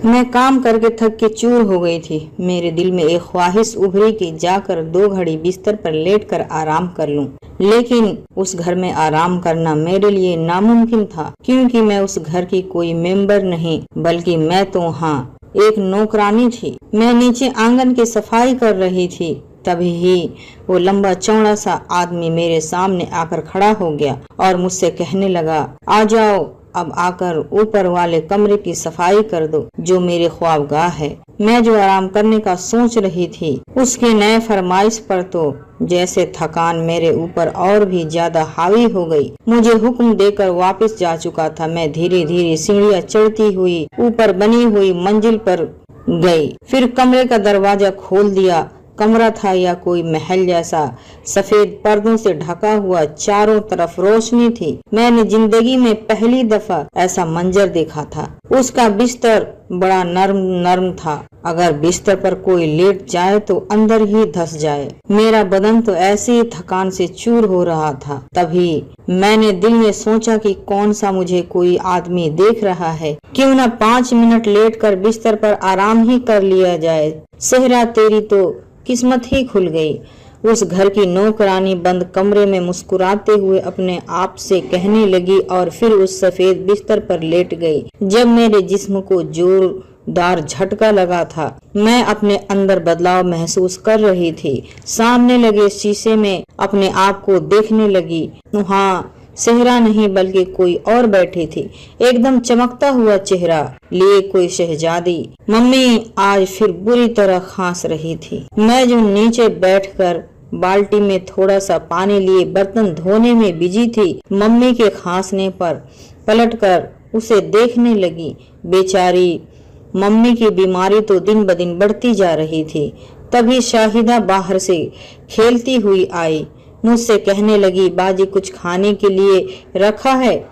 मैं काम करके थक के चूर हो गई थी। मेरे दिल में एक ख्वाहिश उभरी कि जाकर 2 घड़ी बिस्तर पर लेटकर आराम कर लूं। लेकिन उस घर में आराम करना मेरे लिए नामुमकिन था, क्योंकि मैं उस घर की कोई मेंबर नहीं, बल्कि मैं तो एक नौकरानी थी। मैं नीचे आंगन की सफाई कर रही थी, तभी ही वो लंबा चौड़ा सा आदमी मेरे सामने आकर खड़ा हो गया और मुझसे कहने लगा, आ जाओ, अब आकर ऊपर वाले कमरे की सफाई कर दो, जो मेरे ख्वाबगाह है। मैं जो आराम करने का सोच रही थी, उसके नए फरमाइश पर तो जैसे थकान मेरे ऊपर और भी ज्यादा हावी हो गई। मुझे हुक्म देकर वापस जा चुका था। मैं धीरे धीरे सीढ़ियां चढ़ती हुई ऊपर बनी हुई मंजिल पर गई। फिर कमरे का दरवाजा खोल दिया। कमरा था या कोई महल जैसा, सफेद पर्दों से ढका हुआ, चारों तरफ रोशनी थी। मैंने जिंदगी में पहली दफा ऐसा मंजर देखा था। उसका बिस्तर बड़ा नर्म नर्म था। अगर बिस्तर पर कोई लेट जाए तो अंदर ही धंस जाए। मेरा बदन तो ऐसी ही थकान से चूर हो रहा था। तभी मैंने दिल में सोचा कि कौन सा मुझे कोई आदमी देख रहा है, क्यों न 5 मिनट लेटकर बिस्तर पर आराम ही कर लिया जाए। सेहरा, तेरी तो किस्मत ही खुल गई। उस घर की नौकरानी बंद कमरे में मुस्कुराते हुए अपने आप से कहने लगी और फिर उस सफेद बिस्तर पर लेट गई। जब मेरे जिस्म को जोरदार झटका लगा था, मैं अपने अंदर बदलाव महसूस कर रही थी। सामने लगे शीशे में अपने आप को देखने लगी। हाँ, सेहरा नहीं बल्कि कोई और बैठी थी, एकदम चमकता हुआ चेहरा लिए कोई शहजादी। मम्मी आज फिर बुरी तरह खांस रही थी। मैं जो नीचे बैठकर बाल्टी में थोड़ा सा पानी लिए बर्तन धोने में बिजी थी, मम्मी के खांसने पर पलटकर उसे देखने लगी। बेचारी मम्मी की बीमारी तो दिन ब दिन बढ़ती जा रही थी। तभी शाहिदा बाहर से खेलती हुई आई। मुझसे कहने लगी, बाजी कुछ खाने के लिए रखा है?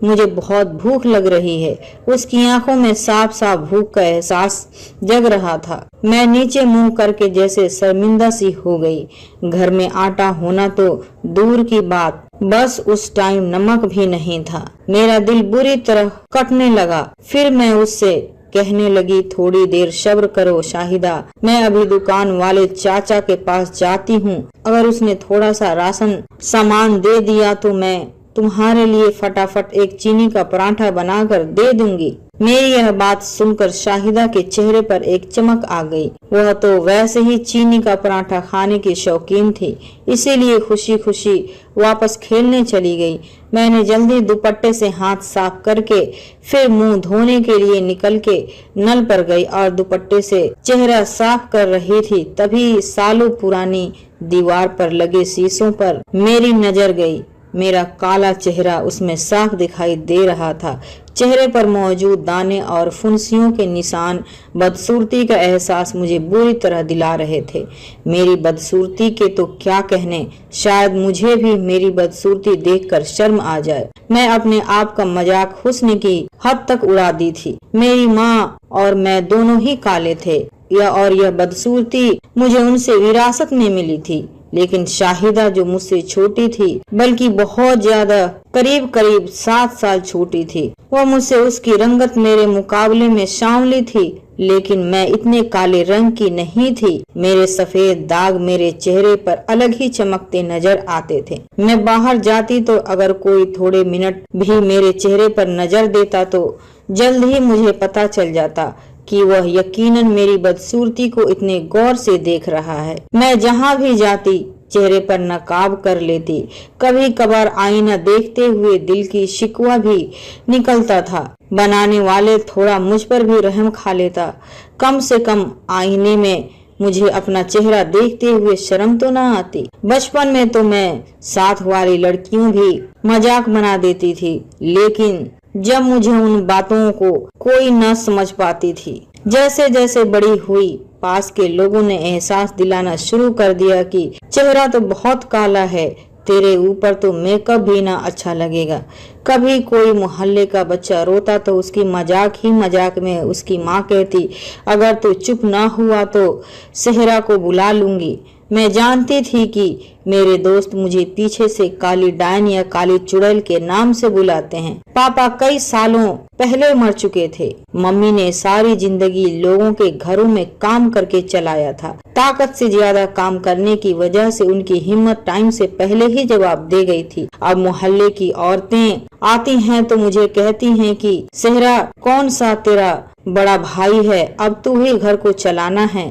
मुझे बहुत भूख लग रही है। उसकी आंखों में साफ साफ भूख का एहसास जग रहा था। मैं नीचे मुंह करके जैसे शर्मिंदा सी हो गई। घर में आटा होना तो दूर की बात, बस उस टाइम नमक भी नहीं था। मेरा दिल बुरी तरह कटने लगा। फिर मैं उससे कहने लगी, थोड़ी देर सब्र करो शाहिदा, मैं अभी दुकान वाले चाचा के पास जाती हूँ। अगर उसने थोड़ा सा राशन सामान दे दिया तो मैं तुम्हारे लिए फटाफट एक चीनी का पराठा बनाकर दे दूंगी। मेरी यह बात सुनकर शाहिदा के चेहरे पर एक चमक आ गई। वह तो वैसे ही चीनी का पराठा खाने की शौकीन थी, इसीलिए खुशी खुशी वापस खेलने चली गई। मैंने जल्दी दुपट्टे से हाथ साफ करके फिर मुंह धोने के लिए निकल के नल पर गई और दुपट्टे से चेहरा साफ कर रही थी। तभी सालों पुरानी दीवार पर लगे शीशों पर मेरी नजर गई। मेरा काला चेहरा उसमें साफ दिखाई दे रहा था। चेहरे पर मौजूद दाने और फुंसियों के निशान बदसूरती का एहसास मुझे बुरी तरह दिला रहे थे। मेरी बदसूरती के तो क्या कहने, शायद मुझे भी मेरी बदसूरती देखकर शर्म आ जाए। मैं अपने आप का मजाक हुस्न की हद तक उड़ा दी थी। मेरी माँ और मैं दोनों ही काले थे, यह बदसूरती मुझे उनसे विरासत में मिली थी। लेकिन शाहिदा जो मुझसे छोटी थी, बल्कि बहुत ज्यादा, करीब करीब 7 साल छोटी थी, वह मुझसे उसकी रंगत मेरे मुकाबले में सांवली थी, लेकिन मैं इतने काले रंग की नहीं थी। मेरे सफेद दाग मेरे चेहरे पर अलग ही चमकते नजर आते थे। मैं बाहर जाती तो अगर कोई थोड़े मिनट भी मेरे चेहरे पर नजर देता तो जल्द ही मुझे पता चल जाता कि वह यकीनन मेरी बदसूरती को इतने गौर से देख रहा है। मैं जहाँ भी जाती चेहरे पर नकाब कर लेती। कभी कभार आईना देखते हुए दिल की शिकवा भी निकलता था। बनाने वाले थोड़ा मुझ पर भी रहम खा लेता। कम से कम आईने में मुझे अपना चेहरा देखते हुए शर्म तो ना आती। बचपन में तो मैं साथ वाली लड़कियों भी मजाक बना देती थी, लेकिन जब मुझे उन बातों को कोई न समझ पाती थी। जैसे जैसे बड़ी हुई, पास के लोगों ने एहसास दिलाना शुरू कर दिया कि चेहरा तो बहुत काला है, तेरे ऊपर तो मेकअप भी ना अच्छा लगेगा। कभी कोई मोहल्ले का बच्चा रोता तो उसकी मजाक ही मजाक में उसकी माँ कहती, अगर तू चुप ना हुआ तो सेहरा को बुला लूंगी। मैं जानती थी कि मेरे दोस्त मुझे पीछे से काली डायन या काली चुड़ैल के नाम से बुलाते हैं। पापा कई सालों पहले मर चुके थे। मम्मी ने सारी जिंदगी लोगों के घरों में काम करके चलाया था। ताकत से ज्यादा काम करने की वजह से उनकी हिम्मत टाइम से पहले ही जवाब दे गई थी। अब मोहल्ले की औरतें आती हैं तो मुझे कहती हैं कि सेहरा कौन सा तेरा बड़ा भाई है, अब तू ही घर को चलाना है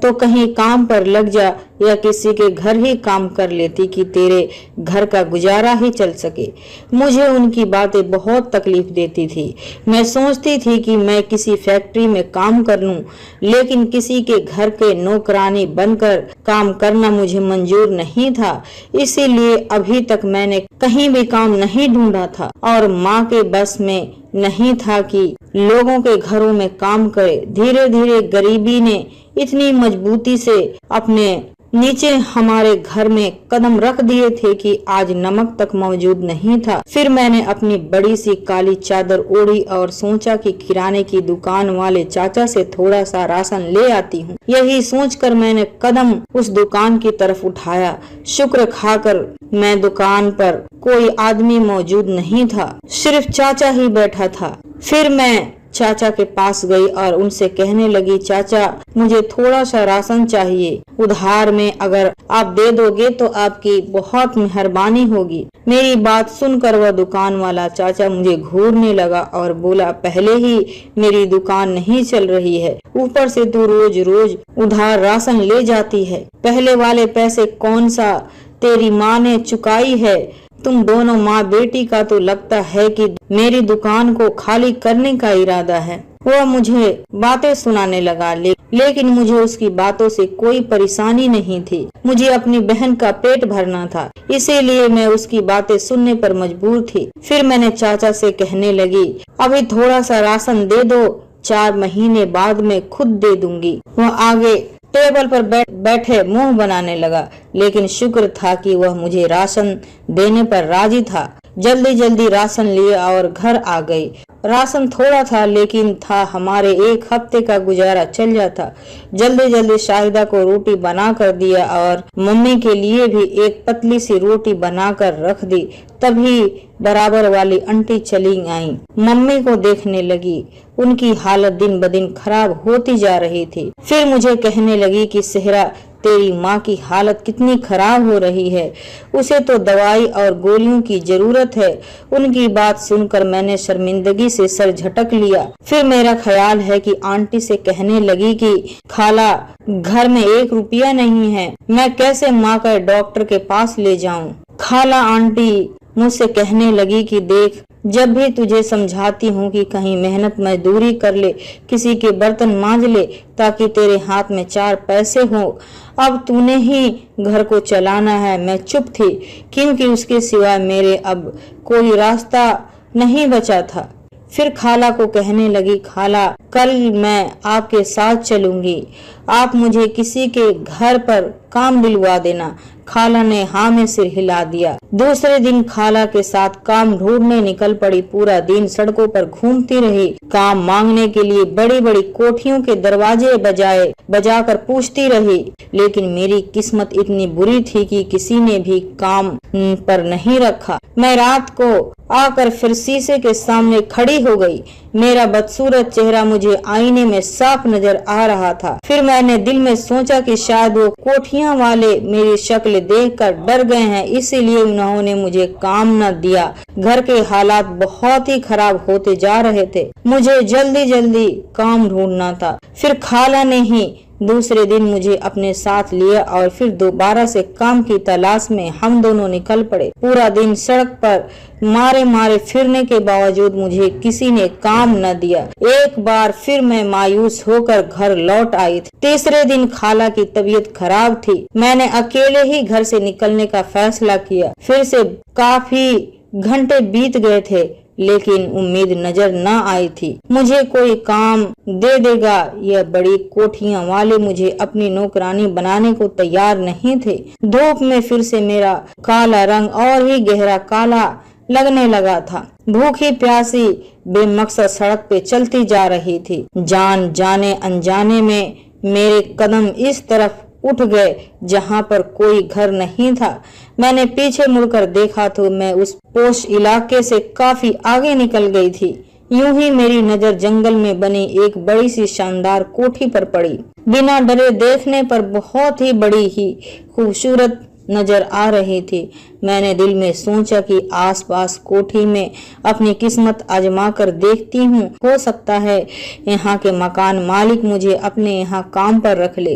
तो कहीं काम पर लग जा या किसी के घर ही काम कर लेती कि तेरे घर का गुजारा ही चल सके। मुझे उनकी बातें बहुत तकलीफ देती थी। मैं सोचती थी कि मैं किसी फैक्ट्री में काम कर लूं, लेकिन किसी के घर के नौकरानी बनकर काम करना मुझे मंजूर नहीं था। इसीलिए अभी तक मैंने कहीं भी काम नहीं ढूंढा था और माँ के बस में नहीं था कि लोगों के घरों में काम करे। धीरे धीरे गरीबी ने इतनी मजबूती से अपने नीचे हमारे घर में कदम रख दिए थे कि आज नमक तक मौजूद नहीं था। फिर मैंने अपनी बड़ी सी काली चादर ओढ़ी और सोचा कि किराने की दुकान वाले चाचा से थोड़ा सा राशन ले आती हूँ। यही सोचकर मैंने कदम उस दुकान की तरफ उठाया। शुक्र खाकर मैं दुकान पर कोई आदमी मौजूद नहीं था, सिर्फ चाचा ही बैठा था। फिर मैं चाचा के पास गई और उनसे कहने लगी, चाचा मुझे थोड़ा सा राशन चाहिए, उधार में अगर आप दे दोगे तो आपकी बहुत मेहरबानी होगी। मेरी बात सुनकर वह दुकान वाला चाचा मुझे घूरने लगा और बोला, पहले ही मेरी दुकान नहीं चल रही है, ऊपर से तू रोज रोज उधार राशन ले जाती है। पहले वाले पैसे कौन सा तेरी माँ ने चुकाई है? तुम दोनों माँ बेटी का तो लगता है कि मेरी दुकान को खाली करने का इरादा है। वह मुझे बातें सुनाने लगा, लेकिन मुझे उसकी बातों से कोई परेशानी नहीं थी। मुझे अपनी बहन का पेट भरना था, इसीलिए मैं उसकी बातें सुनने पर मजबूर थी। फिर मैंने चाचा से कहने लगी, अभी थोड़ा सा राशन दे दो, 4 महीने बाद मैं खुद दे दूंगी। वह आगे टेबल पर बैठे मुंह बनाने लगा, लेकिन शुक्र था कि वह मुझे राशन देने पर राजी था। जल्दी जल्दी राशन लिए और घर आ गई। राशन थोड़ा था लेकिन था हमारे 1 हफ्ते का गुजारा चल जाता। जल्दी जल्दी शाहिदा को रोटी बना कर दिया और मम्मी के लिए भी एक पतली सी रोटी बनाकर रख दी। तभी बराबर वाली आंटी चली आई, मम्मी को देखने लगी। उनकी हालत दिन ब दिन खराब होती जा रही थी। फिर मुझे कहने लगी कि सेहरा तेरी माँ की हालत कितनी खराब हो रही है, उसे तो दवाई और गोलियों की जरूरत है। उनकी बात सुनकर मैंने शर्मिंदगी से सर झटक लिया। फिर मेरा ख्याल है कि आंटी से कहने लगी कि खाला घर में 1 रुपया नहीं है, मैं कैसे माँ का डॉक्टर के पास ले जाऊं। खाला आंटी मुझसे कहने लगी कि देख, जब भी तुझे समझाती हूँ कि कहीं मेहनत मजदूरी कर ले, किसी के बर्तन मांज ले ताकि तेरे हाथ में 4 पैसे हो, अब तूने ही घर को चलाना है। मैं चुप थी क्योंकि उसके सिवा मेरे अब कोई रास्ता नहीं बचा था। फिर खाला को कहने लगी, खाला कल मैं आपके साथ चलूंगी, आप मुझे किसी के घर पर काम दिलवा देना। खाला ने हाँ में सिर हिला दिया। दूसरे दिन खाला के साथ काम ढूंढने निकल पड़ी। पूरा दिन सड़कों पर घूमती रही, काम मांगने के लिए बड़ी बड़ी कोठियों के दरवाजे बजाकर पूछती रही, लेकिन मेरी किस्मत इतनी बुरी थी कि किसी ने भी काम पर नहीं रखा। मैं रात को आकर फिर शीशे के सामने खड़ी हो गई। मेरा बदसूरत चेहरा मुझे आईने में साफ नजर आ रहा था। फिर मैंने दिल में सोचा कि शायद वो कोठियां वाले मेरी शक्ल देखकर डर गए हैं, इसीलिए उन्होंने मुझे काम न दिया। घर के हालात बहुत ही खराब होते जा रहे थे, मुझे जल्दी जल्दी काम ढूंढना था। फिर खाला ने ही दूसरे दिन मुझे अपने साथ लिया और फिर दोबारा से काम की तलाश में हम दोनों निकल पड़े। पूरा दिन सड़क पर मारे मारे फिरने के बावजूद मुझे किसी ने काम न दिया। एक बार फिर मैं मायूस होकर घर लौट आई थी। तीसरे दिन खाला की तबीयत खराब थी। मैंने अकेले ही घर से निकलने का फैसला किया। फिर से काफी घंटे बीत गए थे, लेकिन उम्मीद नजर न आई थी। मुझे कोई काम दे देगा, यह बड़ी कोठियां वाले मुझे अपनी नौकरानी बनाने को तैयार नहीं थे। धूप में फिर से मेरा काला रंग और ही गहरा काला लगने लगा था। भूखी प्यासी बेमकसद सड़क पे चलती जा रही थी। जान जाने अनजाने में मेरे कदम इस तरफ उठ गए जहां पर कोई घर नहीं था। मैंने पीछे मुड़कर देखा तो मैं उस पोश इलाके से काफी आगे निकल गई थी। यूं ही मेरी नजर जंगल में बनी एक बड़ी सी शानदार कोठी पर पड़ी। बिना डरे देखने पर बहुत ही बड़ी ही खूबसूरत नजर आ रही थी। मैंने दिल में सोचा कि आसपास कोठी में अपनी किस्मत आजमा कर देखती हूँ, हो सकता है यहाँ के मकान मालिक मुझे अपने यहाँ काम पर रख ले।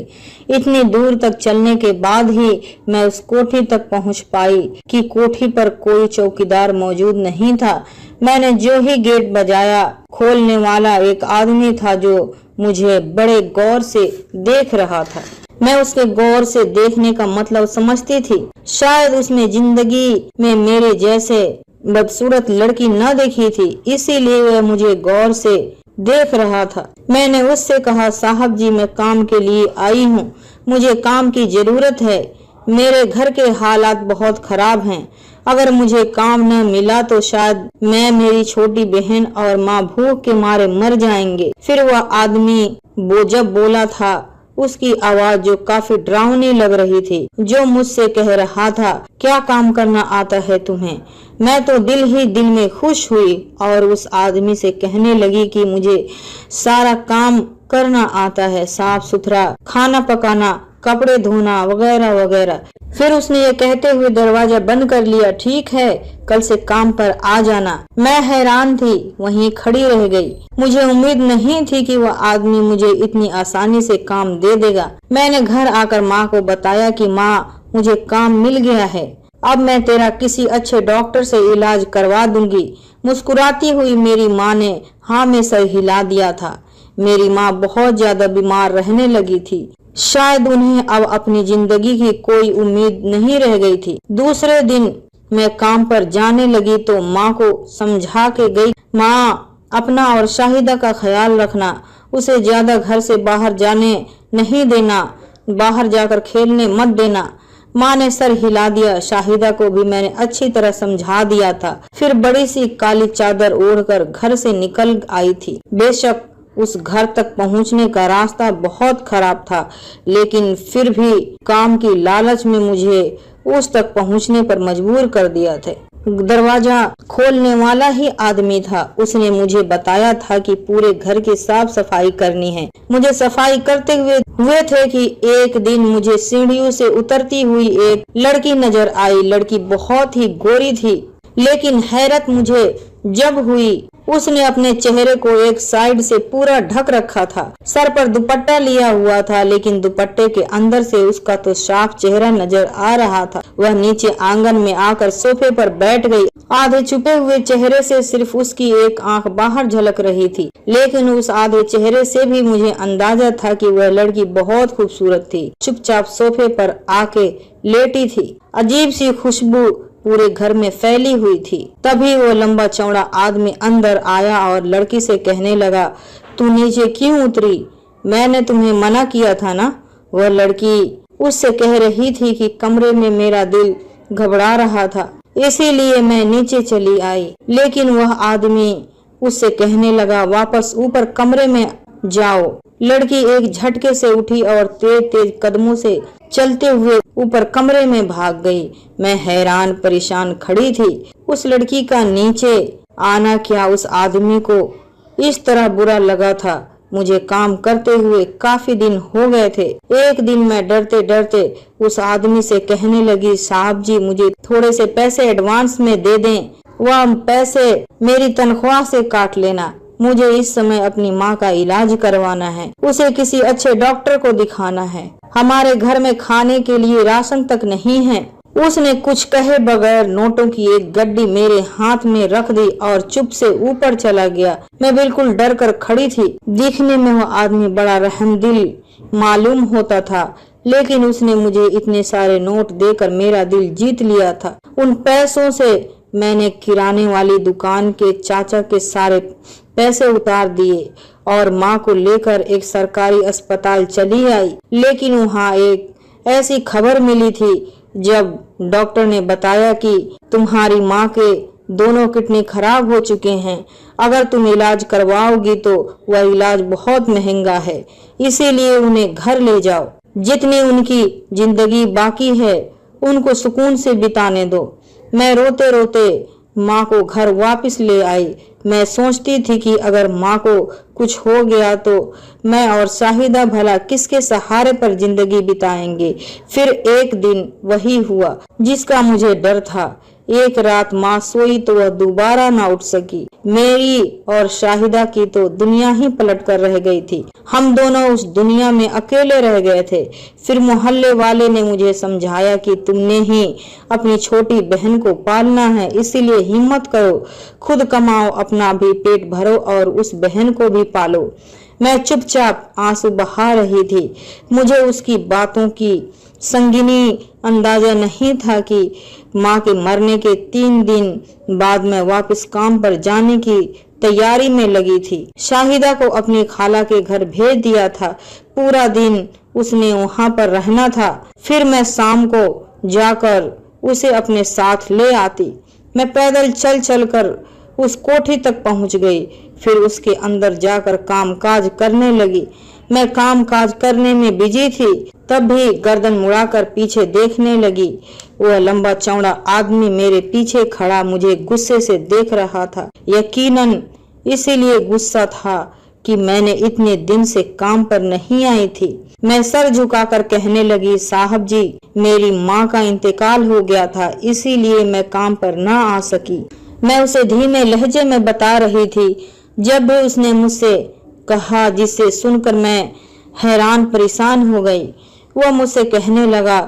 इतनी दूर तक चलने के बाद ही मैं उस कोठी तक पहुँच पाई कि कोठी पर कोई चौकीदार मौजूद नहीं था। मैंने जो ही गेट बजाया, खोलने वाला एक आदमी था जो मुझे बड़े गौर से देख रहा था। मैं उसके गौर से देखने का मतलब समझती थी। शायद उसने जिंदगी में मेरे जैसे बदसूरत लड़की न देखी थी, इसीलिए वह मुझे गौर से देख रहा था। मैंने उससे कहा, साहब जी, मैं काम के लिए आई हूँ, मुझे काम की जरूरत है। मेरे घर के हालात बहुत खराब हैं। अगर मुझे काम न मिला तो शायद मैं, मेरी छोटी बहन और माँ भूख के मारे मर जाएंगे। फिर वह आदमी जब बोला था, उसकी आवाज जो काफी डरावनी लग रही थी, जो मुझसे कह रहा था, क्या काम करना आता है तुम्हें? मैं तो दिल ही दिल में खुश हुई और उस आदमी से कहने लगी कि मुझे सारा काम करना आता है, साफ सुथरा, खाना पकाना, कपड़े धोना वगैरह वगैरह। फिर उसने ये कहते हुए दरवाजा बंद कर लिया। ठीक है, कल से काम पर आ जाना। मैं हैरान थी, वहीं खड़ी रह गई। मुझे उम्मीद नहीं थी कि वह आदमी मुझे इतनी आसानी से काम दे देगा। मैंने घर आकर माँ को बताया कि माँ, मुझे काम मिल गया है, अब मैं तेरा किसी अच्छे डॉक्टर से इलाज करवा दूंगी। मुस्कुराती हुई मेरी माँ ने हाँ में सर हिला दिया था। मेरी माँ बहुत ज्यादा बीमार रहने लगी थी। शायद उन्हें अब अपनी जिंदगी की कोई उम्मीद नहीं रह गई थी। दूसरे दिन मैं काम पर जाने लगी तो माँ को समझा के गई, माँ, अपना और शाहिदा का ख्याल रखना, उसे ज्यादा घर से बाहर जाने नहीं देना, बाहर जाकर खेलने मत देना। माँ ने सर हिला दिया। शाहिदा को भी मैंने अच्छी तरह समझा दिया था। फिर बड़ी सी काली चादर ओढ़कर घर से निकल आई थी। बेशक उस घर तक पहुंचने का रास्ता बहुत खराब था, लेकिन फिर भी काम की लालच में मुझे उस तक पहुंचने पर मजबूर कर दिया था। दरवाजा खोलने वाला ही आदमी था। उसने मुझे बताया था कि पूरे घर की साफ सफाई करनी है। मुझे सफाई करते हुए थे कि एक दिन मुझे सीढ़ियों से उतरती हुई एक लड़की नजर आई। लड़की बहुत ही गोरी थी, लेकिन हैरत मुझे जब हुई, उसने अपने चेहरे को एक साइड से पूरा ढक रखा था। सर पर दुपट्टा लिया हुआ था, लेकिन दुपट्टे के अंदर से उसका तो साफ चेहरा नजर आ रहा था। वह नीचे आंगन में आकर सोफे पर बैठ गई। आधे छुपे हुए चेहरे से सिर्फ उसकी एक आंख बाहर झलक रही थी, लेकिन उस आधे चेहरे से भी मुझे अंदाजा था कि वह लड़की बहुत खूबसूरत थी। चुपचाप सोफे पर आके लेटी थी। अजीब सी खुशबू पूरे घर में फैली हुई थी। तभी वो लंबा चौड़ा आदमी अंदर आया और लड़की से कहने लगा, तू नीचे क्यों उतरी? मैंने तुम्हें मना किया था ना। वह लड़की उससे कह रही थी कि कमरे में मेरा दिल घबरा रहा था, इसीलिए मैं नीचे चली आई। लेकिन वह आदमी उससे कहने लगा, वापस ऊपर कमरे में जाओ। लड़की एक झटके से उठी और तेज तेज कदमों से चलते हुए ऊपर कमरे में भाग गई। मैं हैरान परेशान खड़ी थी। उस लड़की का नीचे आना क्या उस आदमी को इस तरह बुरा लगा था? मुझे काम करते हुए काफी दिन हो गए थे। एक दिन मैं डरते डरते उस आदमी से कहने लगी, साहब जी, मुझे थोड़े से पैसे एडवांस में दे दें, वह पैसे मेरी तनख्वाह से काट लेना। मुझे इस समय अपनी माँ का इलाज करवाना है, उसे किसी अच्छे डॉक्टर को दिखाना है। हमारे घर में खाने के लिए राशन तक नहीं है। उसने कुछ कहे बगैर नोटों की एक गड्डी मेरे हाथ में रख दी और चुप से ऊपर चला गया। मैं बिल्कुल डर कर खड़ी थी। दिखने में वह आदमी बड़ा रहमदिल मालूम होता था, लेकिन उसने मुझे इतने सारे नोट देकर मेरा दिल जीत लिया था। उन पैसों से मैंने किराने वाली दुकान के चाचा के सारे पैसे उतार दिए और माँ को लेकर एक सरकारी अस्पताल चली आई। लेकिन वहाँ एक ऐसी खबर मिली थी जब डॉक्टर ने बताया कि तुम्हारी माँ के दोनों किडनी खराब हो चुके हैं। अगर तुम इलाज करवाओगी तो वह इलाज बहुत महंगा है, इसीलिए उन्हें घर ले जाओ। जितनी उनकी जिंदगी बाकी है उनको सुकून से बिताने दो। मैं रोते रोते माँ को घर वापस ले आई। मैं सोचती थी कि अगर माँ को कुछ हो गया तो मैं और शाहिदा भला किसके सहारे पर जिंदगी बिताएंगे। फिर एक दिन वही हुआ जिसका मुझे डर था। एक रात माँ सोई तो वह दोबारा ना उठ सकी। मेरी और शाहिदा की तो दुनिया ही पलट कर रह गई थी। हम दोनों उस दुनिया में अकेले रह गए थे। फिर मोहल्ले वाले ने मुझे समझाया कि तुमने ही अपनी छोटी बहन को पालना है, इसीलिए हिम्मत करो, खुद कमाओ, अपना भी पेट भरो और उस बहन को भी पालो। मैं चुपचाप आंसू बहा रही थी। मुझे उसकी बातों की संगीनी अंदाजा नहीं था कि माँ के मरने के 3 दिन बाद मैं वापस काम पर जाने की तैयारी में लगी थी। शाहिदा को अपनी खाला के घर भेज दिया था। पूरा दिन उसने वहाँ पर रहना था। फिर मैं शाम को जाकर उसे अपने साथ ले आती। मैं पैदल चल चल कर उस कोठी तक पहुँच गई। फिर उसके अंदर जाकर कामकाज करने लगी। मैं कामकाज करने में बिजी थी, तब भी गर्दन मुड़ाकर पीछे देखने लगी। वह लंबा चौड़ा आदमी मेरे पीछे खड़ा मुझे गुस्से से देख रहा था। यकीनन इसीलिए गुस्सा था कि मैंने इतने दिन से काम पर नहीं आई थी। मैं सर झुकाकर कहने लगी, साहब जी, मेरी माँ का इंतकाल हो गया था, इसीलिए मैं काम पर ना आ सकी। मैं उसे धीमे लहजे में बता रही थी। जब भी उसने मुझसे कहा, जिसे सुनकर मैं हैरान परेशान हो गई। वह मुझसे कहने लगा,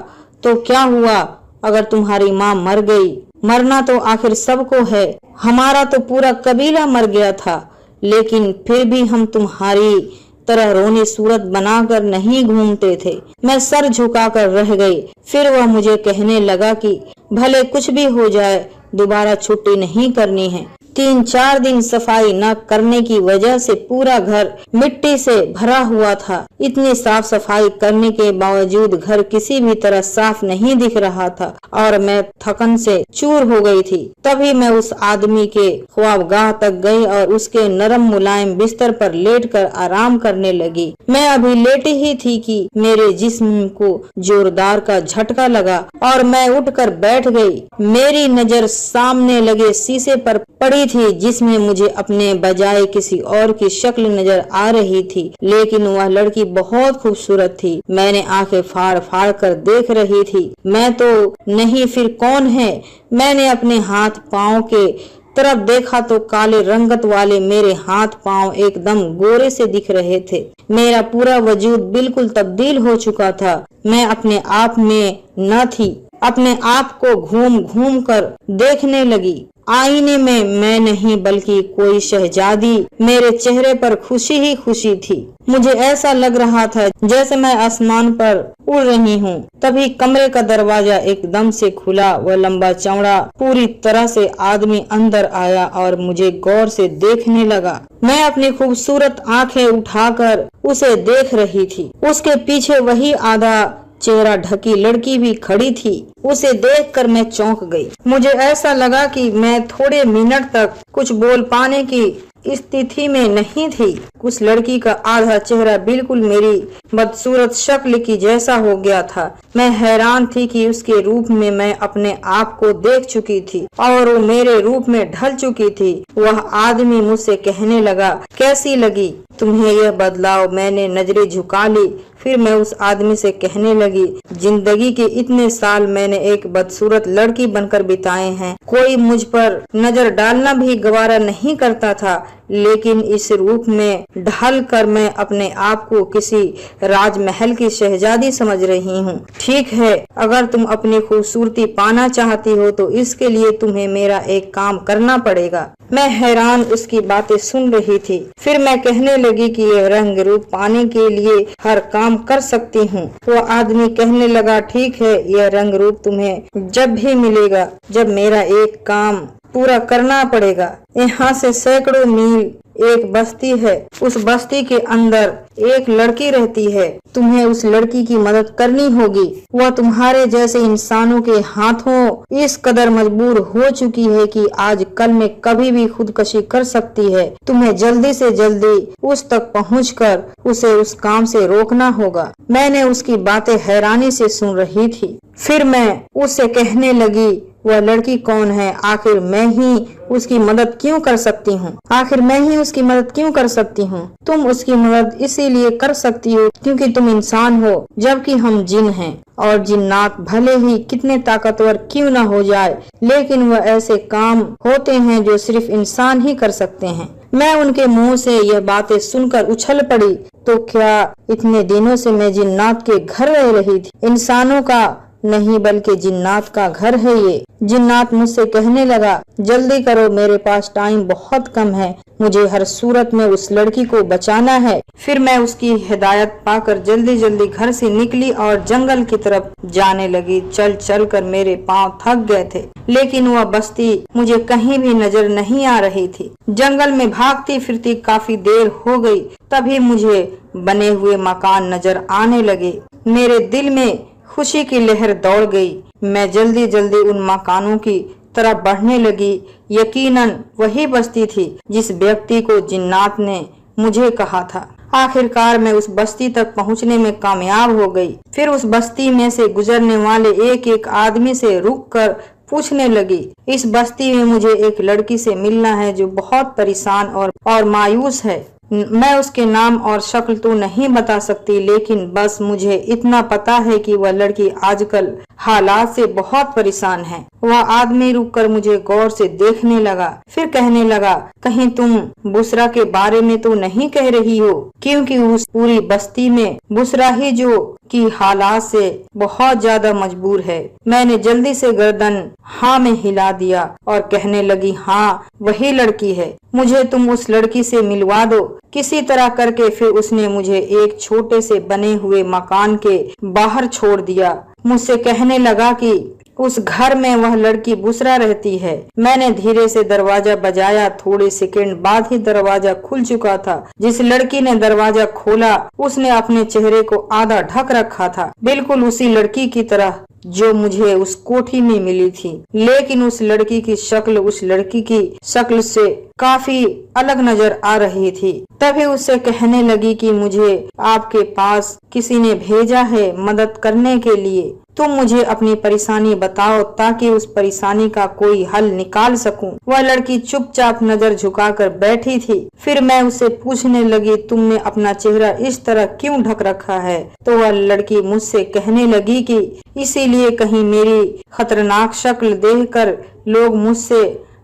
तो क्या हुआ अगर तुम्हारी माँ मर गई? मरना तो आखिर सबको है। हमारा तो पूरा कबीला मर गया था, लेकिन फिर भी हम तुम्हारी तरह रोनी सूरत बनाकर नहीं घूमते थे। मैं सर झुकाकर रह गई। फिर वह मुझे कहने लगा कि भले कुछ भी हो जाए, दोबारा छुट्टी नहीं करनी है। 3-4 दिन सफाई न करने की वजह से पूरा घर मिट्टी से भरा हुआ था। इतनी साफ सफाई करने के बावजूद घर किसी भी तरह साफ नहीं दिख रहा था और मैं थकन से चूर हो गई थी। तभी मैं उस आदमी के ख्वाबगाह तक गई और उसके नरम मुलायम बिस्तर पर लेटकर आराम करने लगी। मैं अभी लेटी ही थी कि मेरे जिस्म को जोरदार का झटका लगा और मैं उठकर बैठ गई। मेरी नजर सामने लगे शीशे पर पड़ी थी, जिसमें मुझे अपने बजाय किसी और की शक्ल नजर आ रही थी, लेकिन वह लड़की बहुत खूबसूरत थी। मैंने आंखें फाड़ फाड़ कर देख रही थी। मैं तो नहीं, फिर कौन है? मैंने अपने हाथ पांव के तरफ देखा तो काले रंगत वाले मेरे हाथ पांव एकदम गोरे से दिख रहे थे। मेरा पूरा वजूद बिल्कुल तब्दील हो चुका था। मैं अपने आप में न थी। अपने आप को घूम घूम कर देखने लगी। आईने में मैं नहीं बल्कि कोई शहजादी। मेरे चेहरे पर खुशी ही खुशी थी। मुझे ऐसा लग रहा था जैसे मैं आसमान पर उड़ रही हूँ। तभी कमरे का दरवाजा एकदम से खुला। वह लंबा चौड़ा पूरी तरह से आदमी अंदर आया और मुझे गौर से देखने लगा। मैं अपनी खूबसूरत आंखें उठाकर उसे देख रही थी। उसके पीछे वही आधा चेहरा ढकी लड़की भी खड़ी थी। उसे देखकर मैं चौंक गई। मुझे ऐसा लगा कि मैं थोड़े मिनट तक कुछ बोल पाने की स्थिति में नहीं थी। उस लड़की का आधा चेहरा बिल्कुल मेरी बदसूरत शक्ल की जैसा हो गया था। मैं हैरान थी कि उसके रूप में मैं अपने आप को देख चुकी थी और वो मेरे रूप में ढल चुकी थी। वह आदमी मुझसे कहने लगा, कैसी लगी तुम्हें यह बदलाव? मैंने नजरें झुका ली। फिर मैं उस आदमी से कहने लगी, जिंदगी के इतने साल मैंने एक बदसूरत लड़की बनकर बिताए हैं। कोई मुझ पर नजर डालना भी गवारा नहीं करता था, लेकिन इस रूप में ढल कर मैं अपने आप को किसी राजमहल की शहजादी समझ रही हूँ। ठीक है, अगर तुम अपनी खूबसूरती पाना चाहती हो तो इसके लिए तुम्हें मेरा एक काम करना पड़ेगा। मैं हैरान उसकी बातें सुन रही थी। फिर मैं कहने लगी कि यह रंग रूप पाने के लिए हर काम कर सकती हूँ। वो आदमी कहने लगा, ठीक है, यह रंग रूप तुम्हें जब भी मिलेगा जब मेरा एक काम पूरा करना पड़ेगा। यहाँ से सैकड़ों मील एक बस्ती है, उस बस्ती के अंदर एक लड़की रहती है। तुम्हें उस लड़की की मदद करनी होगी। वह तुम्हारे जैसे इंसानों के हाथों इस कदर मजबूर हो चुकी है कि आज कल में कभी भी खुदकशी कर सकती है। तुम्हें जल्दी से जल्दी उस तक पहुंचकर उसे उस काम से रोकना होगा। मैंने उसकी बातें हैरानी से सुन रही थी। फिर मैं उससे कहने लगी, वह लड़की कौन है? आखिर मैं ही उसकी मदद क्यों कर सकती हूँ? आखिर मैं ही उसकी मदद क्यों कर सकती हूँ? तुम उसकी मदद इसीलिए कर सकती हो क्योंकि तुम इंसान हो, जबकि हम जिन हैं। और जिन्नात भले ही कितने ताकतवर क्यों न हो जाए, लेकिन वह ऐसे काम होते हैं जो सिर्फ इंसान ही कर सकते हैं। मैं उनके मुंह से यह बातें सुनकर उछल पड़ी। तो क्या इतने दिनों से मैं जिन्नात के घर रह रही थी? इंसानों का नहीं बल्कि जिन्नात का घर है ये। जिन्नात मुझसे कहने लगा, जल्दी करो, मेरे पास टाइम बहुत कम है, मुझे हर सूरत में उस लड़की को बचाना है। फिर मैं उसकी हिदायत पाकर जल्दी जल्दी घर से निकली और जंगल की तरफ जाने लगी। चल चल कर मेरे पांव थक गए थे, लेकिन वह बस्ती मुझे कहीं भी नजर नहीं आ रही थी। जंगल में भागती फिरती काफी देर हो गई, तभी मुझे बने हुए मकान नजर आने लगे। मेरे दिल में खुशी की लहर दौड़ गई। मैं जल्दी जल्दी उन मकानों की तरफ बढ़ने लगी। यकीनन वही बस्ती थी जिस व्यक्ति को जिन्नात ने मुझे कहा था। आखिरकार मैं उस बस्ती तक पहुंचने में कामयाब हो गई। फिर उस बस्ती में से गुजरने वाले एक एक आदमी से रुककर पूछने लगी, इस बस्ती में मुझे एक लड़की से मिलना है जो बहुत परेशान और मायूस है। मैं उसके नाम और शक्ल तो नहीं बता सकती, लेकिन बस मुझे इतना पता है कि वह लड़की आजकल हालात से बहुत परेशान है। वह आदमी रुककर मुझे गौर से देखने लगा, फिर कहने लगा, कहीं तुम बुसरा के बारे में तो नहीं कह रही हो? क्योंकि उस पूरी बस्ती में बुसरा ही जो कि हालात से बहुत ज्यादा मजबूर है। मैंने जल्दी से गर्दन हाँ में हिला दिया और कहने लगी, हाँ वही लड़की है, मुझे तुम उस लड़की से मिलवा दो किसी तरह करके। फिर उसने मुझे एक छोटे से बने हुए मकान के बाहर छोड़ दिया। मुझसे कहने लगा कि उस घर में वह लड़की बुसरा रहती है। मैंने धीरे से दरवाजा बजाया। थोड़े सेकंड बाद ही दरवाजा खुल चुका था। जिस लड़की ने दरवाजा खोला उसने अपने चेहरे को आधा ढक रखा था, बिल्कुल उसी लड़की की तरह जो मुझे उस कोठी में मिली थी। लेकिन उस लड़की की शक्ल उस लड़की की शक्ल से काफी अलग नजर आ रही थी। तभी उससे कहने लगी कि मुझे आपके पास किसी ने भेजा है मदद करने के लिए। तुम मुझे अपनी परेशानी बताओ ताकि उस परेशानी का कोई हल निकाल सकूं। वह लड़की चुपचाप नजर झुकाकर बैठी थी। फिर मैं उससे पूछने लगी, तुमने अपना चेहरा इस तरह क्यों ढक रखा है? तो वह लड़की मुझसे कहने लगी कि इसीलिए कहीं मेरी खतरनाक शक्ल देखकर लोग मुझसे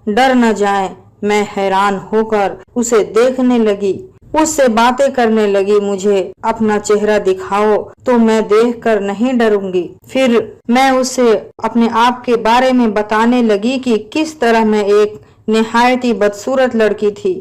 डर न जाएं। मैं हैरान होकर उसे देखने लगी, उससे बातें करने लगी। मुझे अपना चेहरा दिखाओ तो मैं देखकर नहीं डरूंगी। फिर मैं उससे अपने आप के बारे में बताने लगी कि किस तरह मैं एक निहायत ही बदसूरत लड़की थी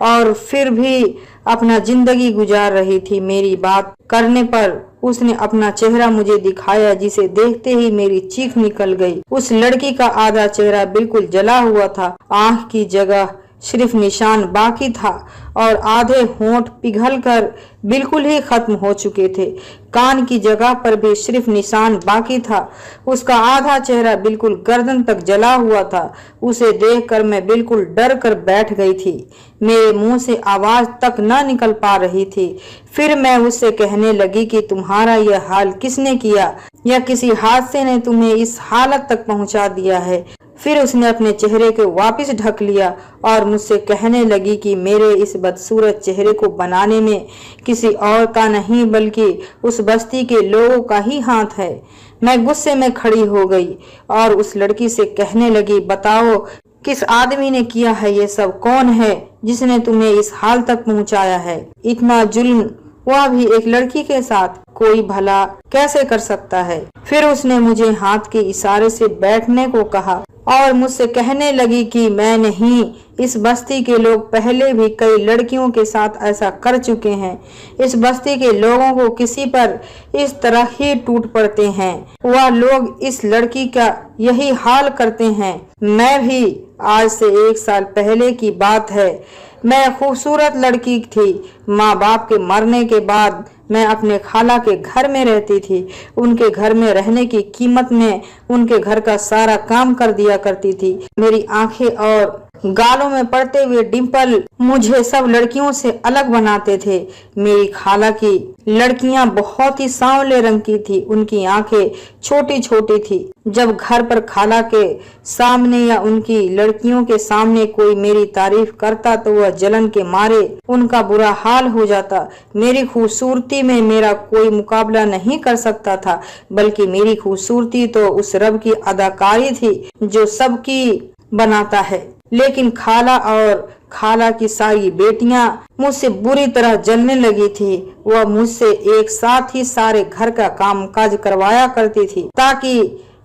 और फिर भी अपना जिंदगी गुजार रही थी। मेरी बात करने पर उसने अपना चेहरा मुझे दिखाया, जिसे देखते ही मेरी चीख निकल गई। उस लड़की का आधा चेहरा बिल्कुल जला हुआ था, आंख की जगह सिर्फ निशान बाकी था और आधे होंठ पिघलकर बिल्कुल ही खत्म हो चुके थे। कान की जगह पर भी सिर्फ निशान बाकी था। उसका आधा चेहरा बिल्कुल गर्दन तक जला हुआ था। उसे देखकर मैं बिल्कुल डर कर बैठ गई थी। मेरे मुंह से आवाज तक न निकल पा रही थी। फिर मैं उससे कहने लगी कि तुम्हारा यह हाल किसने किया, या किसी हादसे ने तुम्हें इस हालत तक पहुंचा दिया है? फिर उसने अपने चेहरे को वापस ढक लिया और मुझसे कहने लगी कि मेरे इस बदसूरत चेहरे को बनाने में किसी और का नहीं बल्कि उस बस्ती के लोगों का ही हाथ है। मैं गुस्से में खड़ी हो गई और उस लड़की से कहने लगी, बताओ किस आदमी ने किया है ये सब? कौन है जिसने तुम्हें इस हाल तक पहुंचाया है? इतना जुल्म वह भी एक लड़की के साथ कोई भला कैसे कर सकता है? फिर उसने मुझे हाथ के इशारे से बैठने को कहा और मुझसे कहने लगी कि मैं नहीं, इस बस्ती के लोग पहले भी कई लड़कियों के साथ ऐसा कर चुके हैं। इस बस्ती के लोगों को किसी पर इस तरह ही टूट पड़ते हैं। वह लोग इस लड़की का यही हाल करते हैं। मैं भी आज से 1 साल पहले की बात है, मैं खूबसूरत लड़की थी। माँ बाप के मरने के बाद मैं अपने खाला के घर में रहती थी। उनके घर में रहने की कीमत में उनके घर का सारा काम कर दिया करती थी। मेरी आंखें और गालों में पड़ते हुए डिंपल मुझे सब लड़कियों से अलग बनाते थे। मेरी खाला की लड़कियां बहुत ही सांवले रंग की थी। उनकी आंखें छोटी छोटी थी। जब घर पर खाला के सामने या उनकी लड़कियों के सामने कोई मेरी तारीफ करता तो वह जलन के मारे उनका बुरा हाल हो जाता। मेरी खूबसूरती में मेरा कोई मुकाबला नहीं कर सकता था, बल्कि मेरी खूबसूरती तो उस रब की अदाकारी थी जो सबकी बनाता है। लेकिन खाला और खाला की सारी बेटियां मुझसे बुरी तरह जलने लगी थी। वह मुझसे एक साथ ही सारे घर का काम काज करवाया करती थी ताकि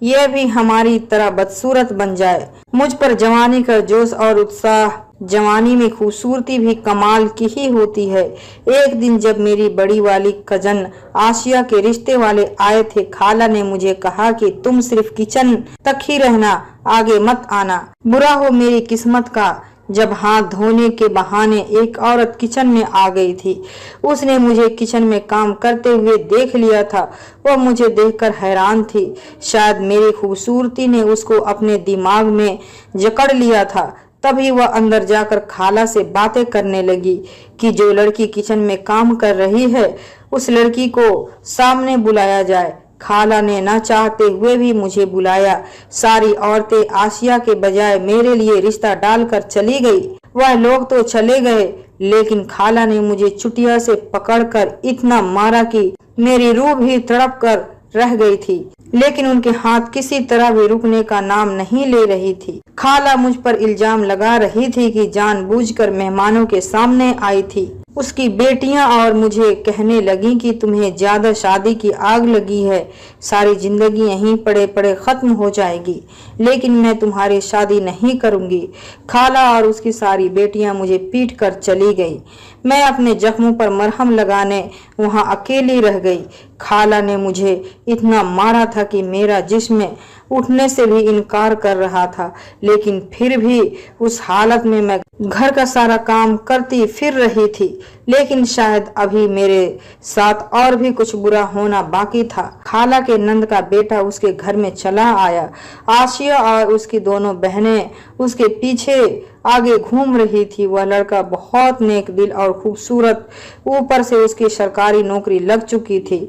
यह भी हमारी तरह बदसूरत बन जाए। मुझ पर जवानी का जोश और उत्साह, जवानी में खूबसूरती भी कमाल की ही होती है। एक दिन जब मेरी बड़ी वाली कजन आशिया के रिश्ते वाले आए थे, खाला ने मुझे कहा कि तुम सिर्फ किचन तक ही रहना, आगे मत आना। बुरा हो मेरी किस्मत का, जब हाथ धोने के बहाने एक औरत किचन में आ गई थी। उसने मुझे किचन में काम करते हुए देख लिया था। वह मुझे देखकर हैरान थी। शायद मेरी खूबसूरती ने उसको अपने दिमाग में जकड़ लिया था। तभी वह अंदर जाकर खाला से बातें करने लगी कि जो लड़की किचन में काम कर रही है उस लड़की को सामने बुलाया जाए। खाला ने न चाहते हुए भी मुझे बुलाया। सारी औरतें आशिया के बजाय मेरे लिए रिश्ता डालकर चली गई। वह लोग तो चले गए, लेकिन खाला ने मुझे चुटिया से पकड़कर इतना मारा कि मेरी रूह भी तड़प कर रह गई थी। लेकिन उनके हाथ किसी तरह भी रुकने का नाम नहीं ले रही थी। खाला मुझ पर इल्जाम लगा रही थी कि जानबूझकर मेहमानों के सामने आई थी। उसकी बेटियां और मुझे कहने लगी कि तुम्हें ज्यादा शादी की आग लगी है, सारी जिंदगी यहीं पड़े पड़े खत्म हो जाएगी, लेकिन मैं तुम्हारी शादी नहीं करूंगी। खाला और उसकी सारी बेटियां मुझे पीट कर चली गई। मैं अपने जख्मों पर मरहम लगाने वहां अकेली रह गई। खाला ने मुझे इतना मारा था कि मेरा जिस्म उठने से भी इनकार कर रहा था, लेकिन फिर भी उस हालत में मैं घर का सारा काम करती फिर रही थी। लेकिन शायद अभी मेरे साथ और भी कुछ बुरा होना बाकी था। खाला के नंद का बेटा उसके घर में चला आया। आशिया और उसकी दोनों बहनें उसके पीछे आगे घूम रही थी। वह लड़का बहुत नेक दिल और खूबसूरत, ऊपर से उसकी सरकारी नौकरी लग चुकी थी।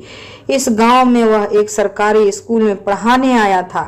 इस गांव में वह एक सरकारी स्कूल में पढ़ाने आया था।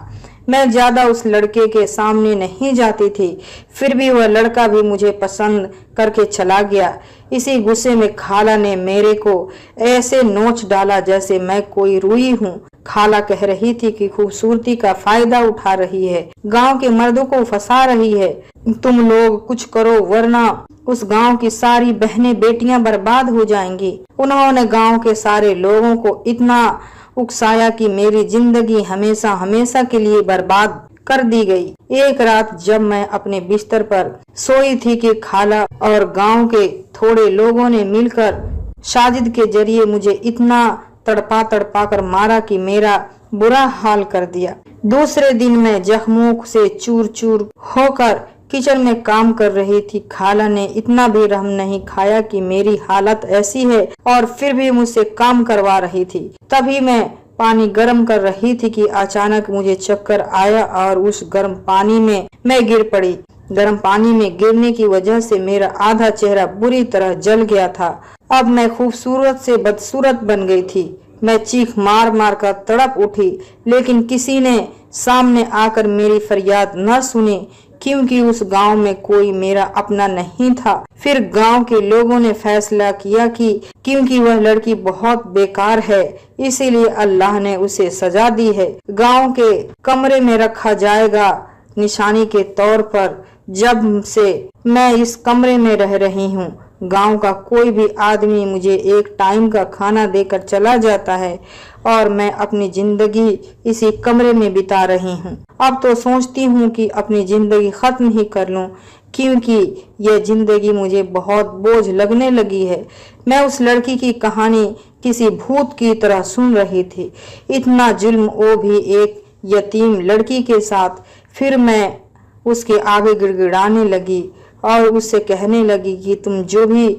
मैं ज्यादा उस लड़के के सामने नहीं जाती थी, फिर भी वह लड़का भी मुझे पसंद करके चला गया। इसी गुस्से में खाला ने मेरे को ऐसे नोच डाला जैसे मैं कोई रुई हूँ। खाला कह रही थी कि खूबसूरती का फायदा उठा रही है, गांव के मर्दों को फंसा रही है। तुम लोग कुछ करो वरना उस गांव की सारी बहनें बेटियां बर्बाद हो जाएंगी। उन्होंने गांव के सारे लोगों को इतना उकसाया कि मेरी जिंदगी हमेशा हमेशा के लिए बर्बाद कर दी गई। एक रात जब मैं अपने बिस्तर पर सोई थी कि खाला और गांव के थोड़े लोगों ने मिलकर साजिद के जरिए मुझे इतना तड़पा तड़पा कर मारा कि मेरा बुरा हाल कर दिया। दूसरे दिन मैं जख्मों से चूर चूर होकर किचन में काम कर रही थी। खाला ने इतना भी रहम नहीं खाया कि मेरी हालत ऐसी है और फिर भी मुझसे काम करवा रही थी। तभी मैं पानी गर्म कर रही थी कि अचानक मुझे चक्कर आया और उस गर्म पानी में मैं गिर पड़ी। गर्म पानी में गिरने की वजह से मेरा आधा चेहरा बुरी तरह जल गया था। अब मैं खूबसूरत से बदसूरत बन गई थी। मैं चीख मार मार कर तड़प उठी, लेकिन किसी ने सामने आकर मेरी फरियाद न सुनी, क्योंकि उस गांव में कोई मेरा अपना नहीं था। फिर गांव के लोगों ने फैसला किया कि क्योंकि वह लड़की बहुत बेकार है, इसीलिए अल्लाह ने उसे सजा दी है। गांव के कमरे में रखा जाएगा निशानी के तौर पर। जब से मैं इस कमरे में रह रही हूँ, गांव का कोई भी आदमी मुझे एक टाइम का खाना देकर चला जाता है और मैं अपनी जिंदगी इसी कमरे में बिता रही हूँ। अब तो सोचती हूँ कि अपनी जिंदगी खत्म ही कर लूँ, क्योंकि यह जिंदगी मुझे बहुत बोझ लगने लगी है। मैं उस लड़की की कहानी किसी भूत की तरह सुन रही थी। इतना जुल्म, वो भी एक यतीम लड़की के साथ। फिर मैं उसके आगे गिड़गिड़ाने लगी, और उससे कहने लगी कि तुम जो भी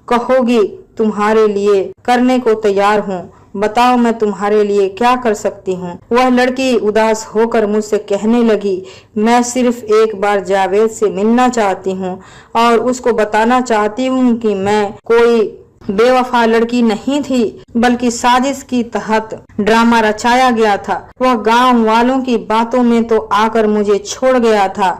कहोगी तुम्हारे लिए करने को तैयार हूँ, बताओ मैं तुम्हारे लिए क्या कर सकती हूँ। वह लड़की उदास होकर मुझसे कहने लगी, मैं सिर्फ एक बार जावेद से मिलना चाहती हूँ और उसको बताना चाहती हूँ कि मैं कोई बेवफा लड़की नहीं थी, बल्कि साजिश की तहत ड्रामा रचाया गया था। वह गांव वालों की बातों में तो आकर मुझे छोड़ गया था।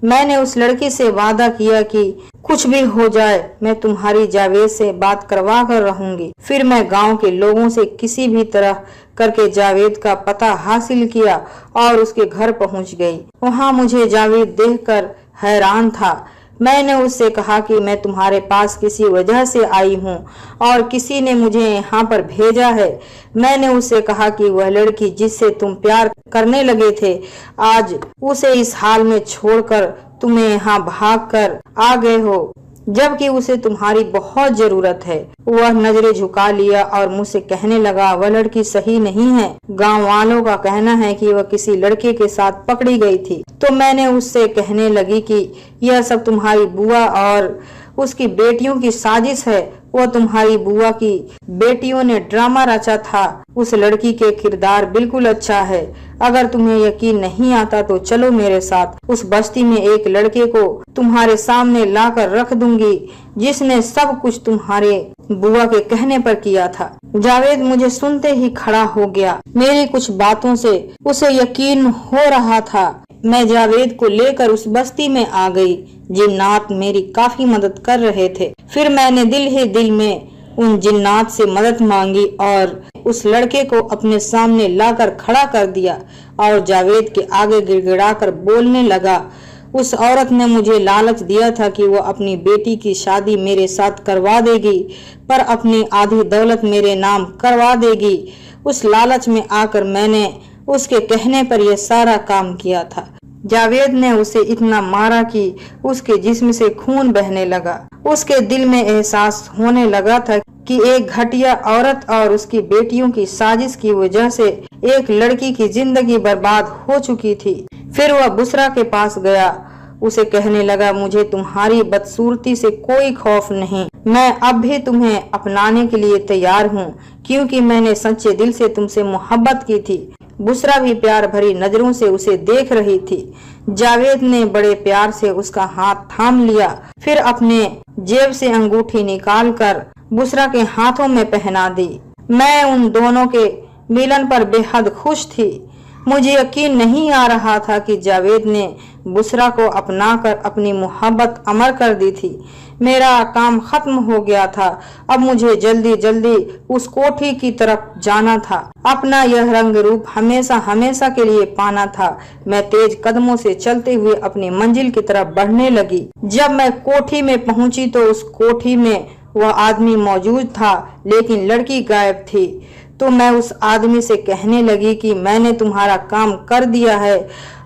मैंने उस लड़की से वादा किया कि कुछ भी हो जाए मैं तुम्हारी जावेद से बात करवा कर रहूंगी। फिर मैं गांव के लोगों से किसी भी तरह करके जावेद का पता हासिल किया और उसके घर पहुंच गई। वहां मुझे जावेद देखकर हैरान था। मैंने उससे कहा कि मैं तुम्हारे पास किसी वजह से आई हूँ और किसी ने मुझे यहाँ पर भेजा है। मैंने उससे कहा कि वह लड़की जिससे तुम प्यार करने लगे थे, आज उसे इस हाल में छोड़कर तुम्हें यहाँ भाग कर आ गए हो, जबकि उसे तुम्हारी बहुत जरूरत है। वह नजरें झुका लिया और मुझसे कहने लगा, वह लड़की सही नहीं है। गांव वालों का कहना है कि वह किसी लड़के के साथ पकड़ी गई थी। तो मैंने उससे कहने लगी कि यह सब तुम्हारी बुआ और उसकी बेटियों की साजिश है। वह तुम्हारी बुआ की बेटियों ने ड्रामा रचा था। उस लड़की के किरदार बिल्कुल अच्छा है। अगर तुम्हें यकीन नहीं आता तो चलो मेरे साथ। उस बस्ती में एक लड़के को तुम्हारे सामने लाकर रख दूंगी जिसने सब कुछ तुम्हारे बुआ के कहने पर किया था। जावेद मुझे सुनते ही खड़ा हो गया। मेरी कुछ बातों से उसे यकीन हो रहा था। मैं जावेद को लेकर उस बस्ती में आ गई। जिन्नात मेरी काफी मदद कर रहे थे। फिर मैंने दिल ही दिल में उन जिन्नात से मदद मांगी और उस लड़के को अपने सामने लाकर खड़ा कर दिया और जावेद के आगे गिड़गिड़ाकर बोलने लगा। उस औरत ने मुझे लालच दिया था कि वो अपनी बेटी की शादी मेरे साथ करवा देगी, पर अपनी आधी दौलत मेरे नाम करवा देगी। उस लालच में आकर मैंने उसके कहने पर यह सारा काम किया था। जावेद ने उसे इतना मारा कि उसके जिस्म से खून बहने लगा। उसके दिल में एहसास होने लगा था कि एक घटिया औरत और उसकी बेटियों की साजिश की वजह से एक लड़की की जिंदगी बर्बाद हो चुकी थी। फिर वह बुसरा के पास गया। उसे कहने लगा, मुझे तुम्हारी बदसूरती से कोई खौफ नहीं। मैं अब भी तुम्हें अपनाने के लिए तैयार हूँ, क्योंकि मैंने सच्चे दिल से तुमसे मोहब्बत की थी। बुसरा भी प्यार भरी नजरों से उसे देख रही थी। जावेद ने बड़े प्यार से उसका हाथ थाम लिया। फिर अपने जेब से अंगूठी निकालकर बुसरा के हाथों में पहना दी। मैं उन दोनों के मिलन पर बेहद खुश थी। मुझे यकीन नहीं आ रहा था कि जावेद ने बुसरा को अपनाकर अपनी मोहब्बत अमर कर दी थी। मेरा काम खत्म हो गया था। अब मुझे जल्दी जल्दी उस कोठी की तरफ जाना था। अपना यह रंग रूप हमेशा हमेशा के लिए पाना था। मैं तेज कदमों से चलते हुए अपनी मंजिल की तरफ बढ़ने लगी। जब मैं कोठी में पहुंची तो उस कोठी में वह आदमी मौजूद था, लेकिन लड़की गायब थी। तो मैं उस आदमी से कहने लगी कि मैंने तुम्हारा काम कर दिया है,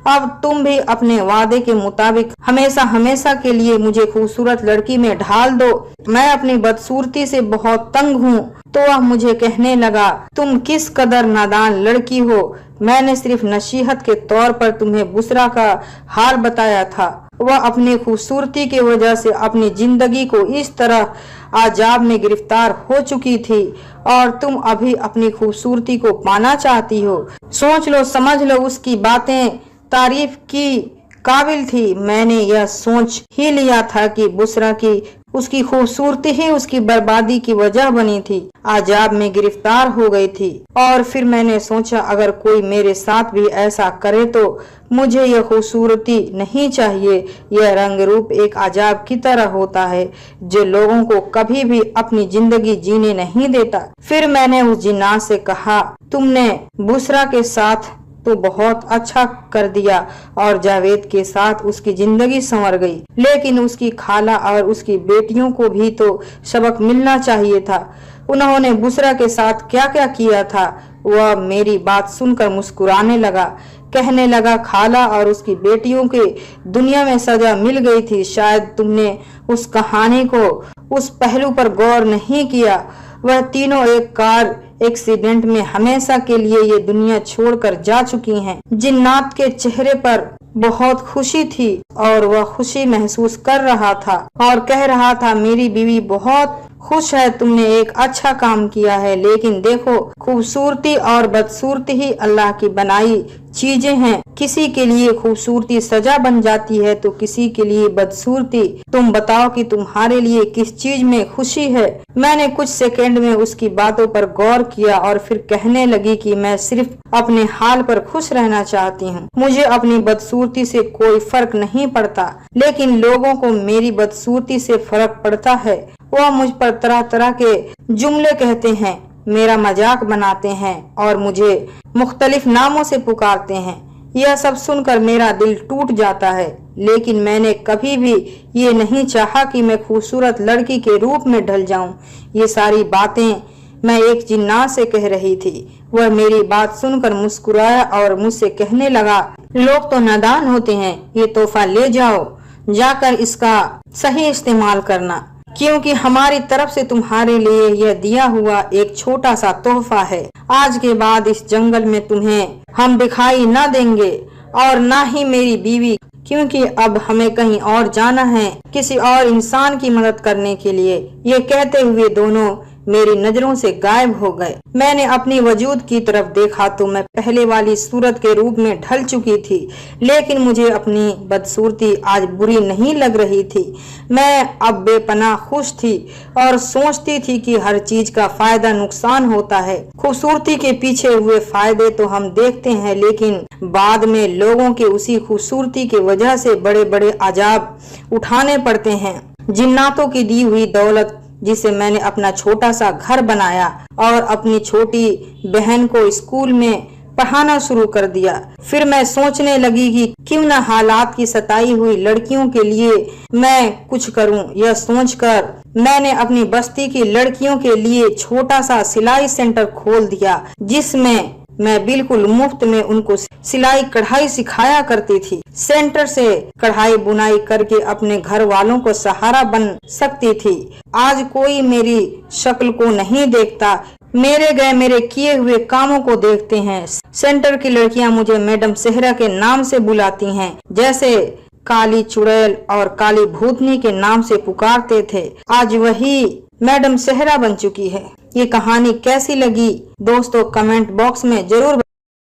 अब तुम भी अपने वादे के मुताबिक हमेशा हमेशा के लिए मुझे खूबसूरत लड़की में ढाल दो। मैं अपनी बदसूरती से बहुत तंग हूँ। तो वह मुझे कहने लगा, तुम किस कदर नादान लड़की हो। मैंने सिर्फ नसीहत के तौर पर तुम्हें बुसरा का हाल बताया था। वह अपनी खूबसूरती की वजह से अपनी जिंदगी को इस तरह आजाब में गिरफ्तार हो चुकी थी और तुम अभी अपनी खूबसूरती को पाना चाहती हो। सोच लो, समझ लो, उसकी बातें तारीफ की काबिल थी। मैंने यह सोच ही लिया था कि बुसरा की उसकी खूबसूरती ही उसकी बर्बादी की वजह बनी थी। आजाब में गिरफ्तार हो गई थी। और फिर मैंने सोचा, अगर कोई मेरे साथ भी ऐसा करे तो मुझे यह खूबसूरती नहीं चाहिए। यह रंग रूप एक आजाब की तरह होता है जो लोगों को कभी भी अपनी जिंदगी जीने नहीं देता। फिर मैंने उस जिन्नात से कहा, तुमने बुसरा के साथ तो बहुत अच्छा कर दिया और जावेद के साथ उसकी जिंदगी संवर गई, लेकिन उसकी खाला और उसकी बेटियों को भी तो सबक मिलना चाहिए था। उन्होंने बुसरा के साथ क्या क्या किया था। वह मेरी बात सुनकर मुस्कुराने लगा, कहने लगा, खाला और उसकी बेटियों के दुनिया में सजा मिल गई थी। शायद तुमने उस कहानी को उस पहलू पर गौर नहीं किया। वह तीनों एक कार एक्सीडेंट में हमेशा के लिए ये दुनिया छोड़कर जा चुकी हैं। जिन्नात के चेहरे पर बहुत खुशी थी और वह खुशी महसूस कर रहा था और कह रहा था, मेरी बीवी बहुत खुश है, तुमने एक अच्छा काम किया है। लेकिन देखो, खूबसूरती और बदसूरती ही अल्लाह की बनाई चीजें हैं। किसी के लिए खूबसूरती सजा बन जाती है तो किसी के लिए बदसूरती। तुम बताओ कि तुम्हारे लिए किस चीज में खुशी है। मैंने कुछ सेकंड में उसकी बातों पर गौर किया और फिर कहने लगी कि मैं सिर्फ अपने हाल पर खुश रहना चाहती हूँ। मुझे अपनी बदसूरती से कोई फर्क नहीं पड़ता, लेकिन लोगों को मेरी बदसूरती से फर्क पड़ता है। वह मुझ पर तरह तरह के जुमले कहते हैं, मेरा मजाक बनाते हैं और मुझे मुख्तलिफ नामों से पुकारते हैं। यह सब सुनकर मेरा दिल टूट जाता है, लेकिन मैंने कभी भी ये नहीं चाहा कि मैं खूबसूरत लड़की के रूप में ढल जाऊं। ये सारी बातें मैं एक जिन्नात से कह रही थी। वह मेरी बात सुनकर मुस्कुराया और मुझसे कहने लगा, लोग तो नादान होते हैं, ये तोहफा ले जाओ, जाकर इसका सही इस्तेमाल करना, क्योंकि हमारी तरफ से तुम्हारे लिए यह दिया हुआ एक छोटा सा तोहफा है। आज के बाद इस जंगल में तुम्हें हम दिखाई न देंगे और न ही मेरी बीवी, क्योंकि अब हमें कहीं और जाना है, किसी और इंसान की मदद करने के लिए। ये कहते हुए दोनों मेरी नजरों से गायब हो गए। मैंने अपनी वजूद की तरफ देखा तो मैं पहले वाली सूरत के रूप में ढल चुकी थी, लेकिन मुझे अपनी बदसूरती आज बुरी नहीं लग रही थी। मैं अब बेपनाह खुश थी और सोचती थी कि हर चीज का फायदा नुकसान होता है। खूबसूरती के पीछे हुए फायदे तो हम देखते हैं, लेकिन बाद में लोगों के उसी खूबसूरती की वजह से बड़े बड़े अजाब उठाने पड़ते हैं। जिन्नातों की दी हुई दौलत, जिसे मैंने अपना छोटा सा घर बनाया और अपनी छोटी बहन को स्कूल में पढ़ाना शुरू कर दिया। फिर मैं सोचने लगी कि क्यों न हालात की सताई हुई लड़कियों के लिए मैं कुछ करूं। यह सोचकर मैंने अपनी बस्ती की लड़कियों के लिए छोटा सा सिलाई सेंटर खोल दिया, जिसमें मैं बिल्कुल मुफ्त में उनको सिलाई कढ़ाई सिखाया करती थी। सेंटर से कढ़ाई बुनाई करके अपने घर वालों को सहारा बन सकती थी। आज कोई मेरी शक्ल को नहीं देखता, मेरे किए हुए कामों को देखते हैं। सेंटर की लड़कियां मुझे मैडम सेहरा के नाम से बुलाती हैं, जैसे काली चुड़ैल और काली भूतनी के नाम से पुकारते थे। आज वही मैडम सेहरा बन चुकी है। ये कहानी कैसी लगी दोस्तों, कमेंट बॉक्स में जरूर